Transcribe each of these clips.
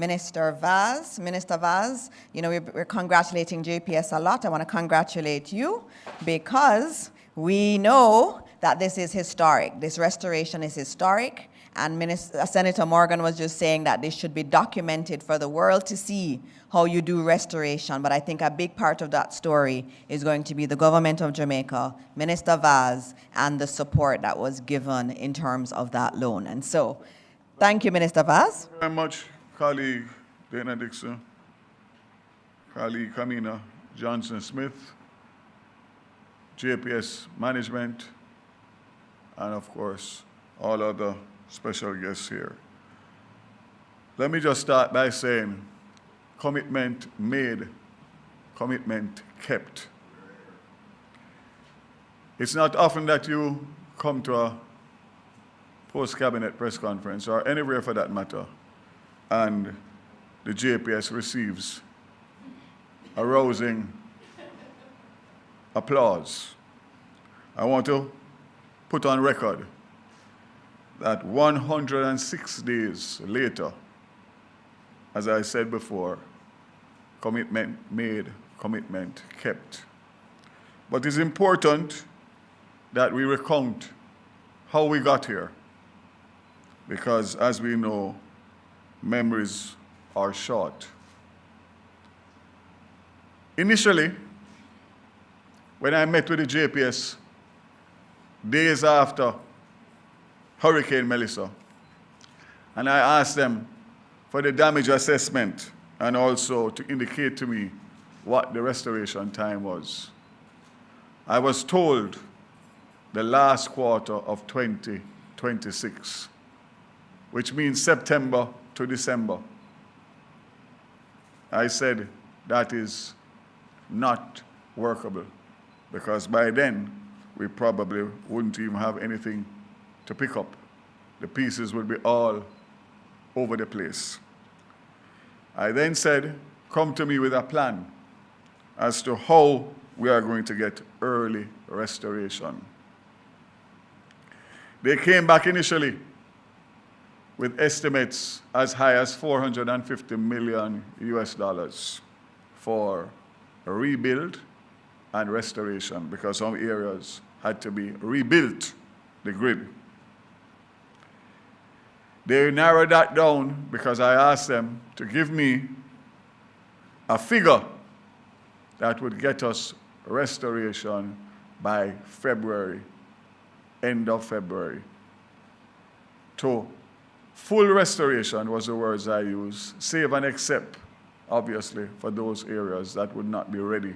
Minister Vaz. Minister Vaz, you know, we're congratulating JPS a lot. I want to congratulate you because we know that this is historic. This restoration is historic. And Senator Morgan was just saying that this should be documented for the world to see how you do restoration. But I think a big part of that story is going to be the government of Jamaica, Minister Vaz, and the support that was given in terms of that loan. And so, thank you, Minister Vaz. Thank you very much, colleague Dana Dixon, colleague Kamina Johnson-Smith, JPS management, and of course, all other special guests here. Let me just start by saying, commitment made, commitment kept. It's not often that you come to a post-cabinet press conference, or anywhere for that matter, and the JPS receives a rousing applause. I want to put on record that 106 days later, as I said before, commitment made, commitment kept. But it's important that we recount how we got here, because as we know, memories are short. Initially, when I met with the JPS days after Hurricane Melissa, and I asked them for the damage assessment and also to indicate to me what the restoration time was. I was told the last quarter of 2026, which means September to December. I said that is not workable, because by then we probably wouldn't even have anything to pick up. The pieces would be all over the place. I then said, come to me with a plan as to how we are going to get early restoration. They came back initially with estimates as high as $450 million US for a rebuild and restoration, because some areas had to be rebuilt, the grid. They narrowed that down because I asked them to give me a figure that would get us restoration by February, end of February. To full restoration was the words I used, save and except, obviously, for those areas that would not be ready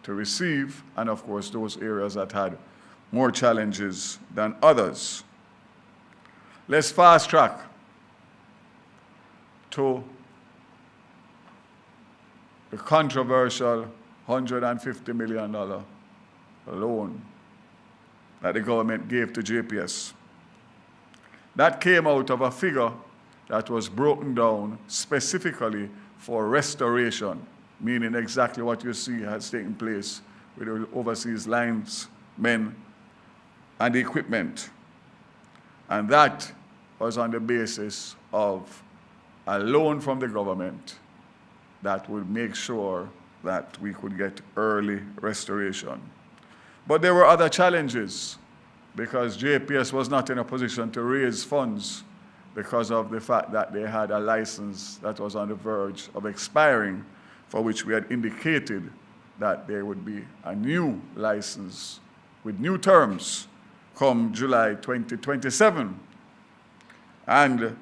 to receive, and of course those areas that had more challenges than others. Let's fast track to the controversial $150 million loan that the government gave to JPS. That came out of a figure that was broken down specifically for restoration, meaning exactly what you see has taken place with the overseas linesmen and the equipment. And that was on the basis of a loan from the government that would make sure that we could get early restoration. But there were other challenges, because JPS was not in a position to raise funds because of the fact that they had a license that was on the verge of expiring, for which we had indicated that there would be a new license with new terms come July 2027. And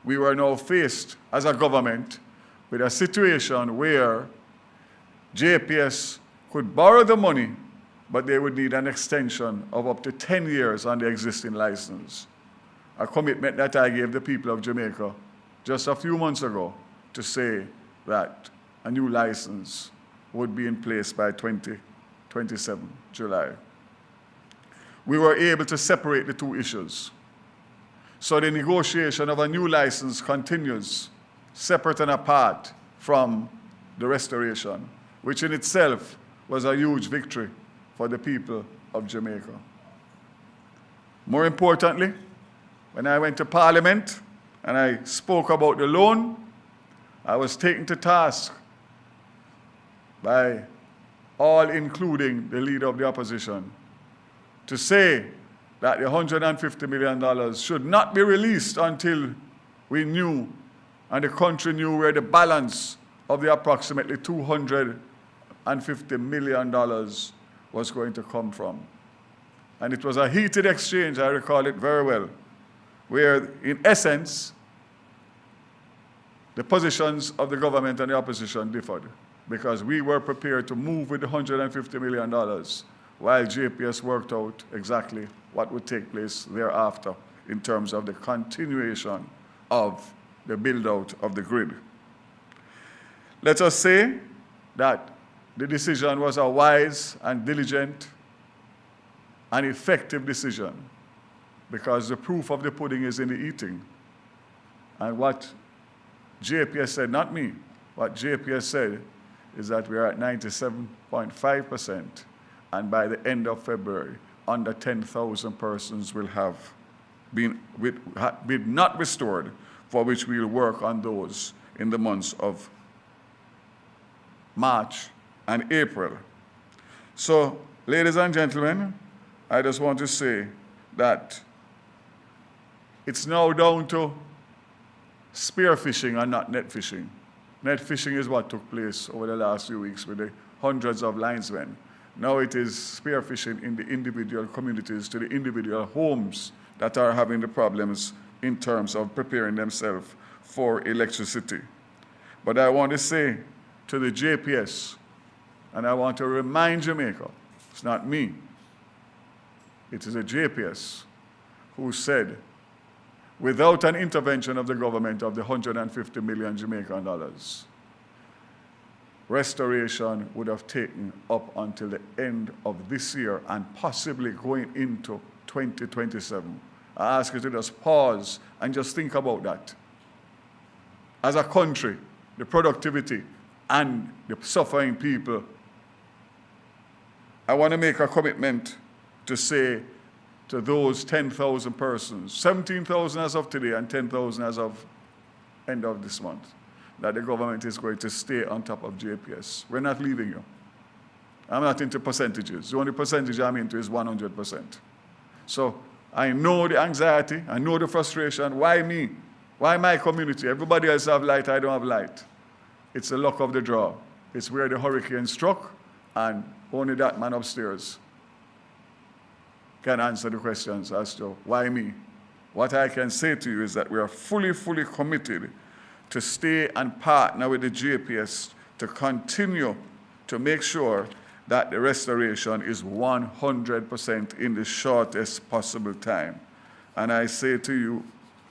we were now faced as a government with a situation where JPS could borrow the money, but they would need an extension of up to 10 years on the existing license. A commitment that I gave the people of Jamaica just a few months ago to say that a new license would be in place by 2027, July. We were able to separate the two issues. So the negotiation of a new license continues, separate and apart from the restoration, which in itself was a huge victory for the people of Jamaica. More importantly, when I went to Parliament and I spoke about the loan, I was taken to task by all, including the leader of the opposition, to say that the $150 million should not be released until we knew and the country knew where the balance of the approximately $250 million was going to come from. And it was a heated exchange, I recall it very well, where in essence, the positions of the government and the opposition differed, because we were prepared to move with the $150 million while JPS worked out exactly what would take place thereafter in terms of the continuation of the build-out of the grid. Let us say that the decision was a wise and diligent and effective decision, because the proof of the pudding is in the eating. And what JPS said, not me, what JPS said is that we are at 97.5%, and by the end of February, under 10,000 persons will have been not restored, for which we will work on those in the months of March and April. So, ladies and gentlemen, I just want to say that it's now down to spear fishing and not net fishing. Net fishing is what took place over the last few weeks with the hundreds of linesmen. Now it is spear fishing in the individual communities, to the individual homes that are having the problems in terms of preparing themselves for electricity. But I want to say to the JPS, and I want to remind Jamaica, it's not me, it is a JPS who said, without an intervention of the government of the $150 million Jamaican dollars, restoration would have taken up until the end of this year and possibly going into 2027. I ask you to just pause and just think about that. As a country, the productivity and the suffering people, I want to make a commitment to say to those 10,000 persons, 17,000 as of today and 10,000 as of end of this month, that the government is going to stay on top of JPS. We're not leaving you. I'm not into percentages. The only percentage I'm into is 100%. So I know the anxiety, I know the frustration. Why me? Why my community? Everybody else have light, I don't have light. It's the luck of the draw. It's where the hurricane struck, and only that man upstairs can answer the questions as to why me. What I can say to you is that we are fully committed to stay and partner with the JPS to continue to make sure that the restoration is 100% in the shortest possible time. And I say to you,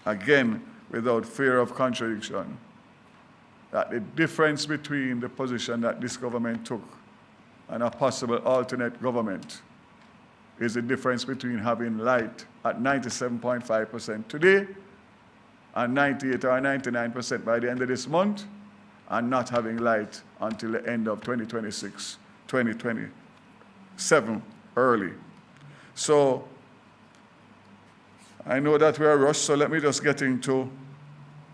again, without fear of contradiction, that the difference between the position that this government took and a possible alternate government is the difference between having light at 97.5% today and 98 or 99% by the end of this month, and not having light until the end of 2026, 2027 early. So I know that we are rushed, so let me just get into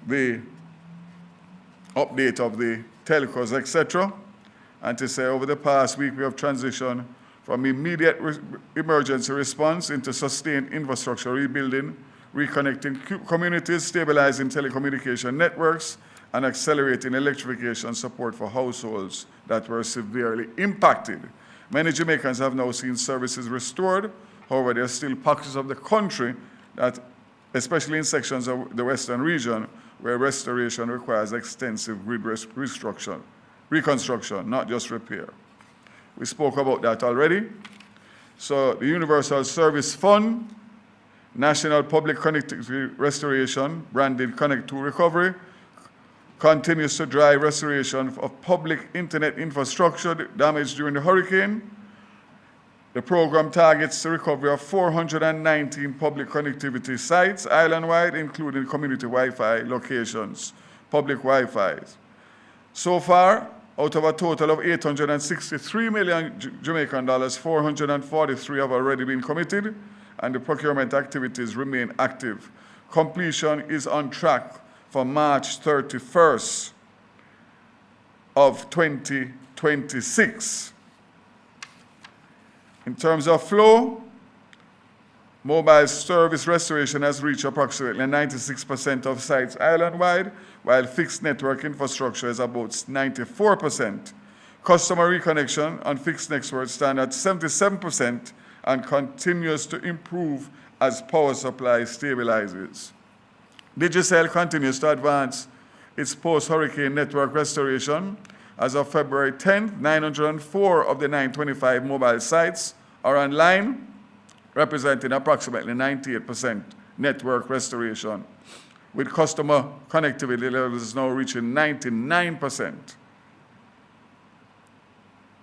the update of the telcos, etc. And to say over the past week we have transitioned from immediate emergency response into sustained infrastructure rebuilding, reconnecting communities, stabilizing telecommunication networks, and accelerating electrification support for households that were severely impacted. Many Jamaicans have now seen services restored. However, there are still pockets of the country that, especially in sections of the western region, where restoration requires extensive grid reconstruction, not just repair. We spoke about that already. So the Universal Service Fund, National Public Connectivity Restoration, branded Connect to Recovery, continues to drive restoration of public internet infrastructure damaged during the hurricane. The program targets the recovery of 419 public connectivity sites island-wide, including community Wi-Fi locations, public Wi-Fis. So far, out of a total of $863 million Jamaican dollars, 443 have already been committed, and the procurement activities remain active. Completion is on track for March 31st, of 2026. In terms of flow, mobile service restoration has reached approximately 96% of sites island-wide, while fixed network infrastructure is about 94%. Customer reconnection on fixed networks stand at 77% and continues to improve as power supply stabilizes. Digicel continues to advance its post-hurricane network restoration. As of February 10th, 904 of the 925 mobile sites are online, representing approximately 98% network restoration, with customer connectivity levels now reaching 99%.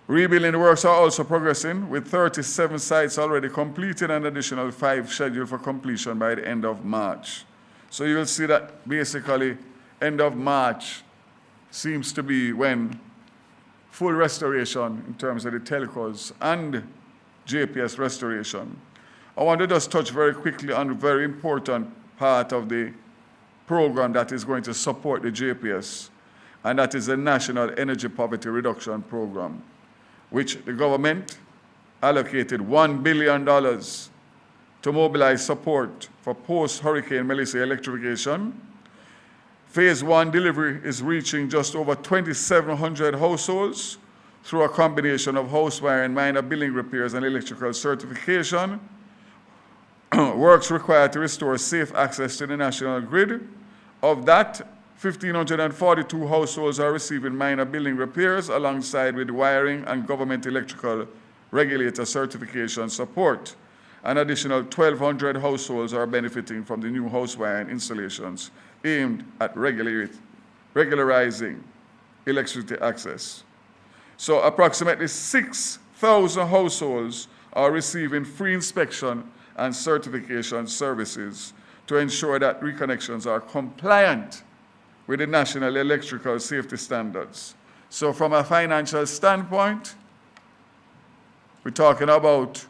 Rebuilding works are also progressing, with 37 sites already completed and additional 5 scheduled for completion by the end of March. So you'll see that basically end of March seems to be when full restoration in terms of the telcos and JPS restoration. I want to just touch very quickly on a very important part of the program that is going to support the JPS, and that is the National Energy Poverty Reduction Program, which the government allocated $1 billion to mobilize support for post-Hurricane Melissa electrification. Phase 1 delivery is reaching just over 2,700 households through a combination of house wiring, minor building repairs, and electrical certification. Works required to restore safe access to the national grid. Of that, 1,542 households are receiving minor building repairs alongside with wiring and government electrical regulator certification support. An additional 1,200 households are benefiting from the new house wiring installations aimed at regularizing electricity access. So approximately 6,000 households are receiving free inspection and certification services to ensure that reconnections are compliant with the National Electrical Safety Standards. So from a financial standpoint, we're talking about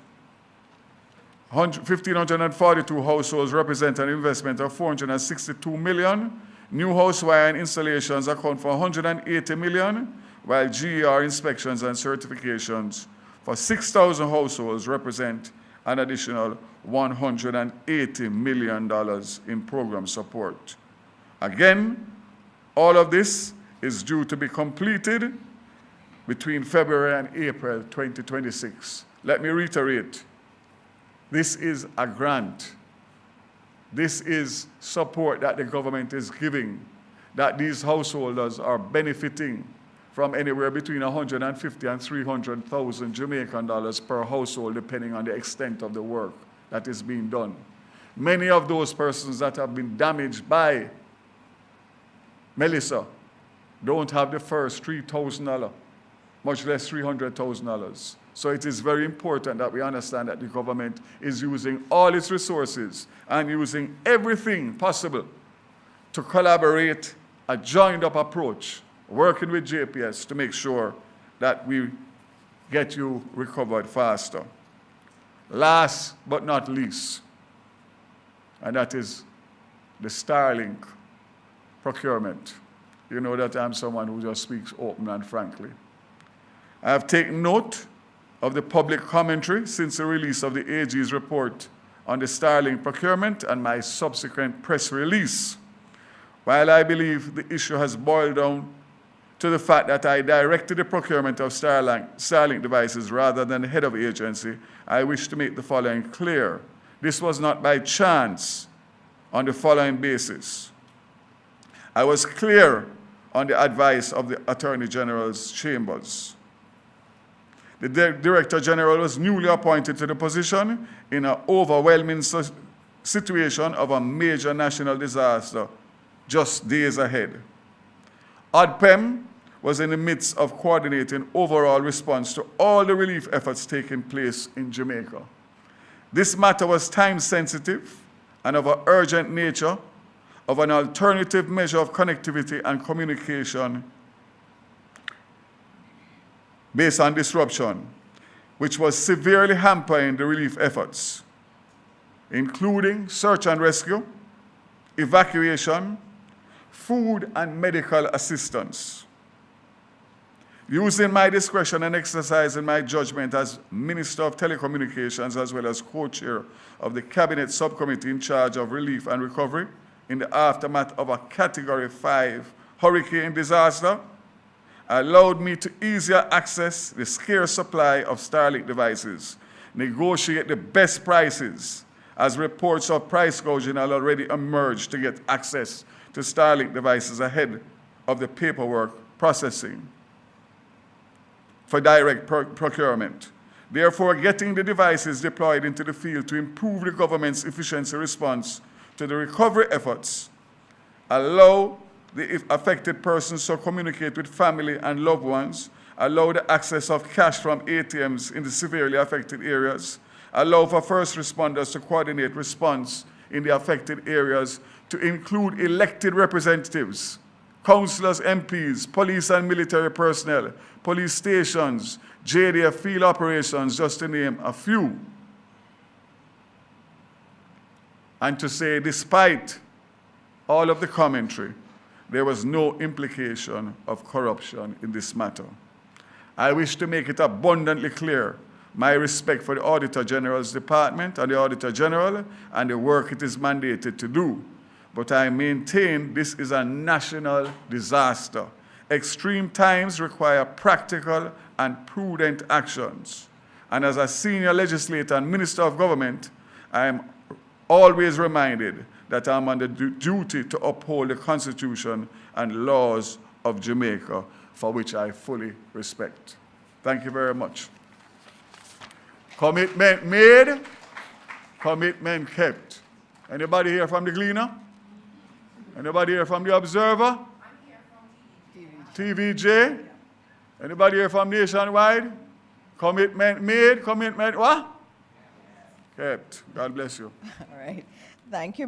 1,542 households represent an investment of $462 million. New house wiring installations account for $180 million, while GER inspections and certifications for 6,000 households represent an additional $180 million in program support. Again, all of this is due to be completed between February and April 2026. Let me reiterate, this is a grant. This is support that the government is giving, that these householders are benefiting from anywhere between 150 and 300,000 Jamaican dollars per household, depending on the extent of the work that is being done. Many of those persons that have been damaged by Melissa don't have the first $3,000, much less $300,000. So it is very important that we understand that the government is using all its resources and using everything possible to collaborate a joined-up approach, working with JPS to make sure that we get you recovered faster. Last but not least, and that is the Starlink procurement. You know that I'm someone who just speaks open and frankly. I have taken note of the public commentary since the release of the AG's report on the Starlink procurement and my subsequent press release. While I believe the issue has boiled down to the fact that I directed the procurement of Starlink devices rather than the head of the agency, I wish to make the following clear. This was not by chance on the following basis. I was clear on the advice of the Attorney General's chambers. The Director General was newly appointed to the position in an overwhelming situation of a major national disaster just days ahead. ODPEM was in the midst of coordinating overall response to all the relief efforts taking place in Jamaica. This matter was time-sensitive and of an urgent nature, of an alternative measure of connectivity and communication based on disruption, which was severely hampering the relief efforts, including search and rescue, evacuation, food and medical assistance. Using my discretion and exercising my judgment as Minister of Telecommunications as well as co-chair of the Cabinet Subcommittee in charge of relief and recovery in the aftermath of a Category 5 hurricane disaster, allowed me to easier access the scarce supply of Starlink devices, negotiate the best prices, as reports of price gouging had already emerged to get access to Starlink devices ahead of the paperwork processing for direct procurement. Therefore, getting the devices deployed into the field to improve the government's efficiency response to the recovery efforts, allow the affected persons to communicate with family and loved ones, allow the access of cash from ATMs in the severely affected areas, allow for first responders to coordinate response in the affected areas, to include elected representatives, councillors, MPs, police and military personnel, police stations, JDF field operations, just to name a few. And to say, despite all of the commentary, there was no implication of corruption in this matter. I wish to make it abundantly clear my respect for the Auditor General's Department and the Auditor General and the work it is mandated to do. But I maintain this is a national disaster. Extreme times require practical and prudent actions. And as a senior legislator and minister of government, I am always reminded that I'm under duty to uphold the Constitution and laws of Jamaica, for which I fully respect. Thank you very much. Commitment made, commitment kept. Anybody here from the Gleaner? Anybody here from the Observer? I'm here from TVJ? Anybody here from Nationwide? Commitment made, commitment what? Kept. God bless you. All right. Thank you.